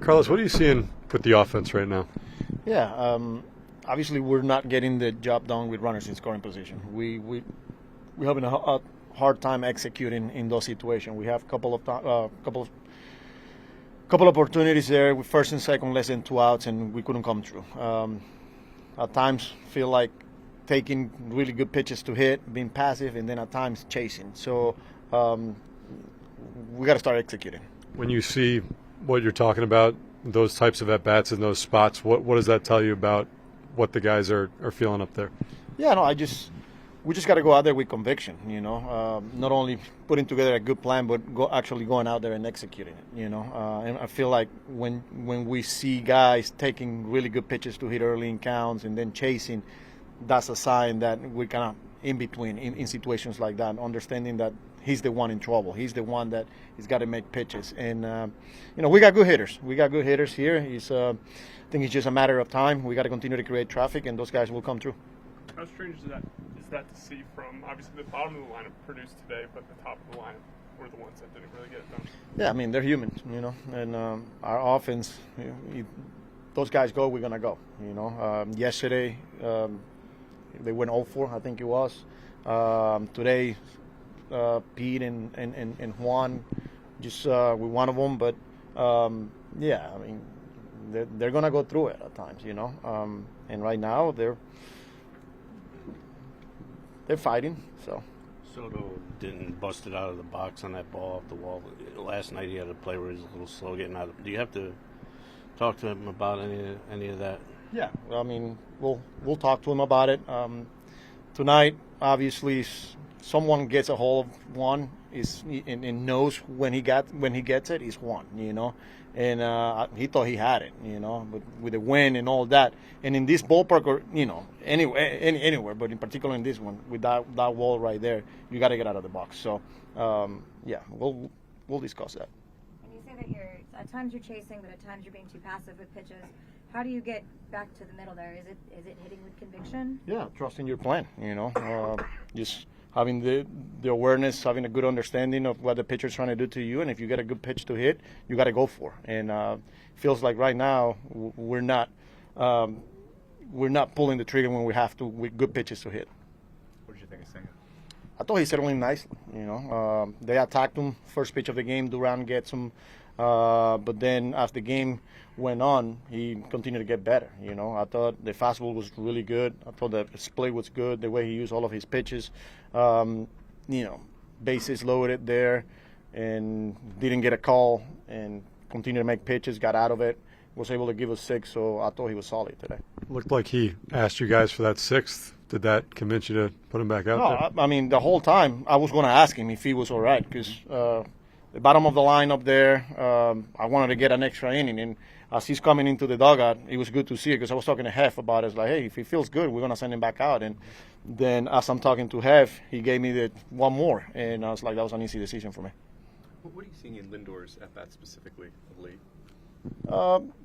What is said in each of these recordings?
Carlos, what are you seeing with the offense right now? Yeah, obviously we're not getting the job done with runners in scoring position. We're having a hard time executing in those situations. We have a couple opportunities there with first and second, less than 2 outs, and we couldn't come through. At times, feel like taking really good pitches to hit, being passive, and then at times chasing. So we got to start executing. When you see what you're talking about, those types of at-bats in those spots, what does that tell you about what the guys are feeling up there? Yeah, no, we just got to go out there with conviction, not only putting together a good plan, but actually going out there and executing it, And I feel like when we see guys taking really good pitches to hit early in counts and then chasing, that's a sign that we're kind of in between in situations like that, understanding that he's the one in trouble. He's the one that he's got to make pitches. And, we got good hitters. We got good hitters here. I think it's just a matter of time. We got to continue to create traffic, and those guys will come through. How strange is that to see from, obviously, the bottom of the lineup produced today, but the top of the lineup were the ones that didn't really get it done? Yeah, I mean, they're humans, and our offense, those guys go, we're going to go, Yesterday, they went 0-4, I think it was. Today, Pete and Juan just with one of them, but yeah, I mean, they're going to go through it at times, and right now they're fighting. So Soto didn't bust it out of the box on that ball off the wall. Last night he had a play where he was a little slow getting out of. Do you have to talk to him about any of that? Yeah, I mean, we'll talk to him about it. Tonight, obviously, someone gets a hold of one and knows when he gets it, he's Juan, And he thought he had it, but with the wind and all that. And in this ballpark, or anywhere, but in particular in this one, with that wall right there, you got to get out of the box. So, yeah, we'll discuss that. When you say that at times you're chasing, but at times you're being too passive with pitches, how do you get back to the middle there? Is it hitting with conviction? Yeah, trusting your plan. Just having the awareness, having a good understanding of what the pitcher's trying to do to you, and if you get a good pitch to hit, you got to go for. And feels like right now we're not pulling the trigger when we have to with good pitches to hit. What did you think of Senga? I thought he settled in nicely. They attacked him first pitch of the game. Duran gets him, but then as the game went on, he continued to get better. I thought the fastball was really good. I thought the split was good. The way he used all of his pitches, bases loaded there, and didn't get a call, and continued to make pitches. Got out of it. Was able to give us 6. So I thought he was solid today. Looked like he asked you guys for that 6th. Did that convince you to put him back out there? I mean, the whole time I was going to ask him if he was all right, because the bottom of the line up there, I wanted to get an extra inning. And as he's coming into the dugout, it was good to see it, because I was talking to Hef about it. It's like, hey, if he feels good, we're going to send him back out. And then as I'm talking to Hef, he gave me the one more. And I was like, that was an easy decision for me. What are you seeing in Lindor's at-bat specifically of late?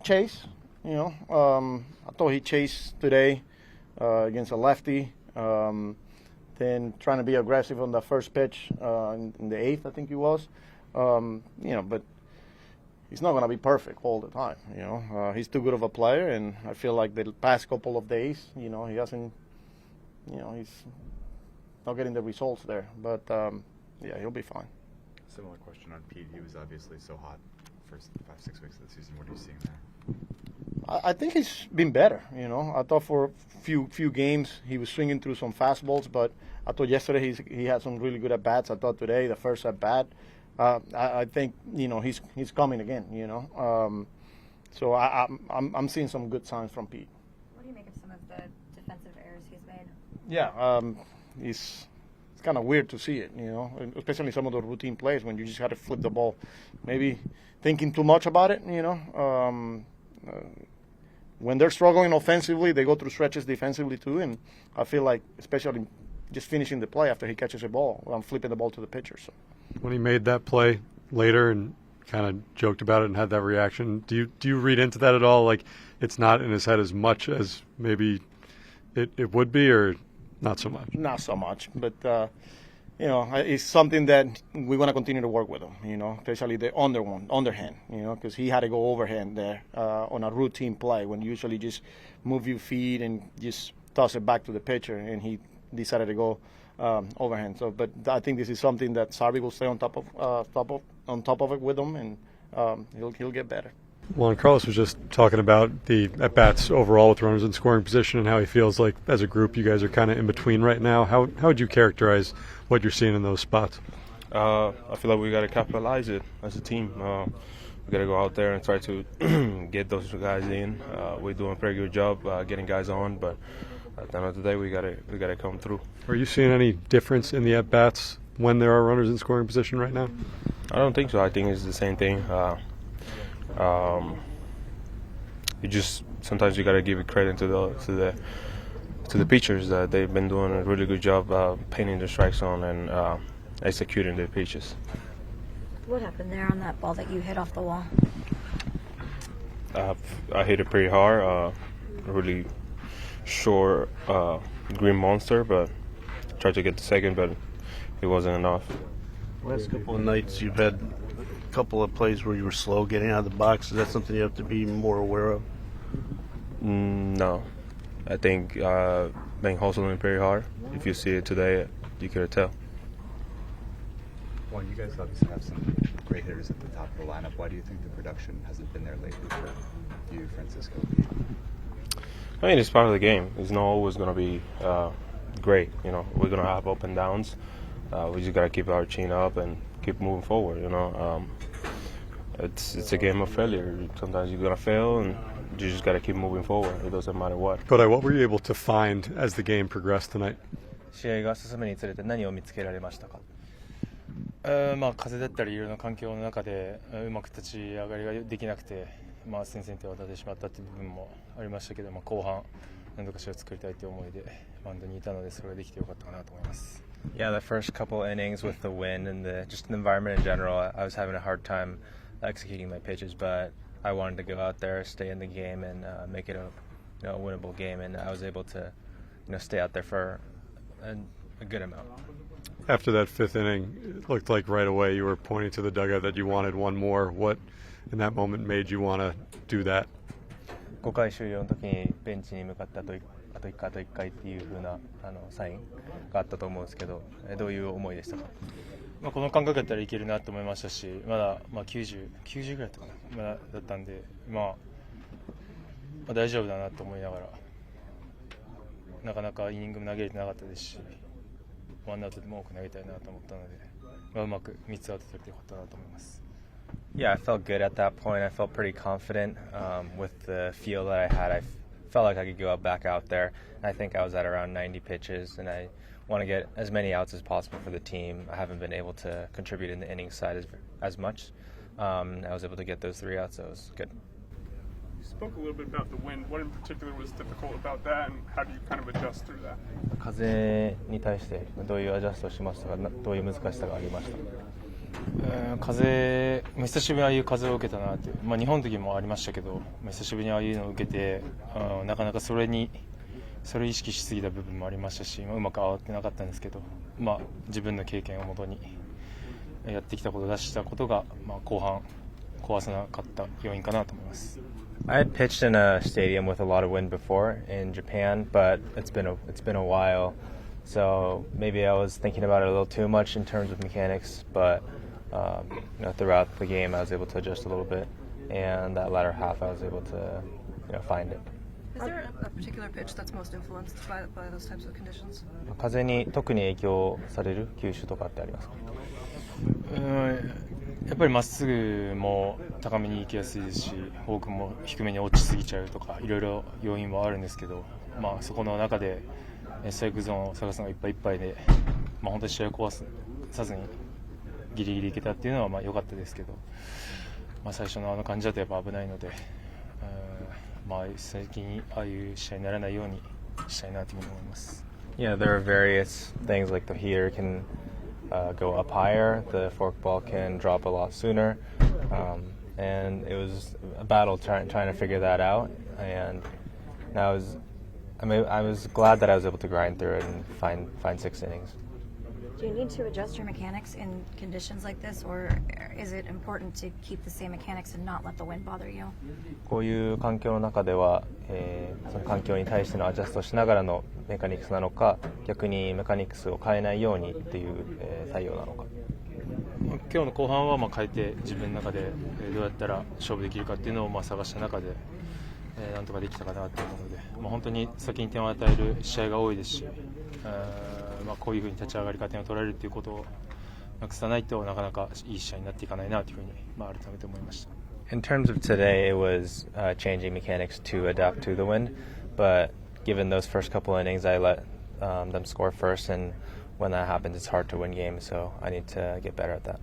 Chase, I thought he chased today against a lefty. Then trying to be aggressive on the first pitch in the 8th, I think he was. But he's not going to be perfect all the time. He's too good of a player, and I feel like the past couple of days, he hasn't, he's not getting the results there. But yeah, he'll be fine. Similar question on Pete. He was obviously so hot first 5-6 weeks of the season. What are you seeing there? I think he's been better. I thought for a few games he was swinging through some fastballs, but I thought yesterday he had some really good at bats. I thought today the first at bat. I think he's coming again. So I'm seeing some good signs from Pete. What do you make of some of the defensive errors he's made? Yeah, it's kind of weird to see it. Especially some of the routine plays when you just had to flip the ball, maybe thinking too much about it. When they're struggling offensively, they go through stretches defensively too, and I feel like especially just finishing the play after he catches a ball, I'm flipping the ball to the pitcher. So. When he made that play later and kind of joked about it and had that reaction, do you read into that at all? Like it's not in his head as much as maybe it would be, or not so much? Not so much, but it's something that we want to continue to work with him, especially the underhand, because he had to go overhand there on a routine play when you usually just move your feet and just toss it back to the pitcher, and he decided to go overhand. So, but I think this is something that Sarvi will stay on top of it with him, and he'll get better. Juan Carlos was just talking about the at-bats overall with runners in scoring position and how he feels like as a group you guys are kind of in between right now. How would you characterize what you're seeing in those spots? I feel like we got to capitalize it as a team. We got to go out there and try to get those guys in. We're doing a pretty good job getting guys on, but at the end of the day, we got to come through. Are you seeing any difference in the at-bats when there are runners in scoring position right now? I don't think so. I think it's the same thing. Sometimes you got to give credit to the pitchers that they've been doing a really good job painting the strike zone and executing their pitches. What happened there on that ball that you hit off the wall? I hit it pretty hard, really short green monster, but tried to get the second, but it wasn't enough. Last couple of nights you've had a couple of plays where you were slow getting out of the box. Is that something you have to be more aware of? No. I think being hustling pretty hard. If you see it today, you could tell. Well, you guys obviously have some great hitters at the top of the lineup. Why do you think the production hasn't been there lately for you, Francisco? I mean, it's part of the game. It's not always going to be great. We're going to have up and downs. We just got to keep our chin up and keep moving forward. It's a game of failure. Sometimes you're going to fail, and you just got to keep moving forward. It doesn't matter what. Kodai, what were you able to find as the game progressed tonight? 試合が進むにつれて何を見つけられましたか？風だったりいろんな環境の中でうまく立ち上がりができなくて、先々点を当ててしまったという部分もありましたけど、後半何とか試合を作りたいという思いでマウンドにいたのでそれができてよかったかなと思います。Yeah, the first couple innings with the wind and just the environment in general, I was having a hard time executing my pitches, but I wanted to go out there, stay in the game, and make it a winnable game, and I was able to stay out there for a good amount. After that fifth inning, it looked like right away you were pointing to the dugout that you wanted one more. What in that moment made you want to do that? 5回終了の時にベンチに向かってあと1回っていう風なサインがあったと思うんですけど、どういう思いでしたか？この感覚だったらいけるなと思いましたし、まだ90ぐらいだったかな、まだだったんで、大丈夫だなと思いながら、なかなかイニングも投げれてなかったですし、ワンアウトでも多く投げたいなと思ったので、うまく3つアウト取れてよかったなと思います。Yeah, I felt good at that point. I felt pretty confident with the feel that I had. I felt like I could go back out there. I think I was at around 90 pitches, and I want to get as many outs as possible for the team. I haven't been able to contribute in the innings side as much. I was able to get those 3 outs, so it was good. You spoke a little bit about the wind. What in particular was difficult about that, and how do you kind of adjust through that? 風に対してどういうアジャストをしましたか？どういう難しさがありましたか？風、久しぶりにああいう風を受けたなって、日本の時もありましたけど、久しぶりにああいうのを受けて、なかなかそれを意識しすぎた部分もありましたし、うまく合ってなかったんですけど、自分の経験をもとにやってきたことを出したことが、後半壊さなかった要因かなと思います。I had pitched in a stadium with a lot of wind before in Japan, but it's been a while, so maybe I was thinking about it a little too much in terms of mechanics, but throughout the game I was able to adjust a little bit, and that latter half I was able to find it. Is there a particular pitch that's most influenced by those types of conditions? 風に特に影響される球種とかってありますか？やっぱりまっすぐも高めに行きやすいですし、フォークも低めに落ちすぎちゃうとかいろいろ要因はあるんですけど、そこの中でストライクゾーンを探すのがいっぱいいっぱいで、本当に試合を壊さずにギリギリいけたっていうのは良かったですけど、最初の感じだとやっぱ危ないので、最近ああいう試合にならないようにしたいなというふうに思います。Yeah, there are various things like the heater can go up higher, the forkball can drop a lot sooner, and it was a battle trying to figure that out. And I was glad that I was able to grind through it and find 6 innings. Do you need to adjust your mechanics in conditions like this, or is it important to keep the same mechanics and not let the wind bother you? こういう環境の中では、その環境に対してのアジャストしながらのメカニクスなのか、逆にメカニクスを変えないようにっていう、対応なのか。今日の後半は変えて自分の中でどうやったら勝負できるかっていうのを探した中で、なんとかできたかなと思うので、本当に先に点を与える試合が多いですし、こういうふうに立ち上がりから点を取られるということをなくさないとなかなかいい試合になっていかないなというふうに、改めて思いました。In terms of today, it was changing mechanics to adapt to the wind, but given those first couple innings, I let them score first, and when that happens, it's hard to win games, so I need to get better at that.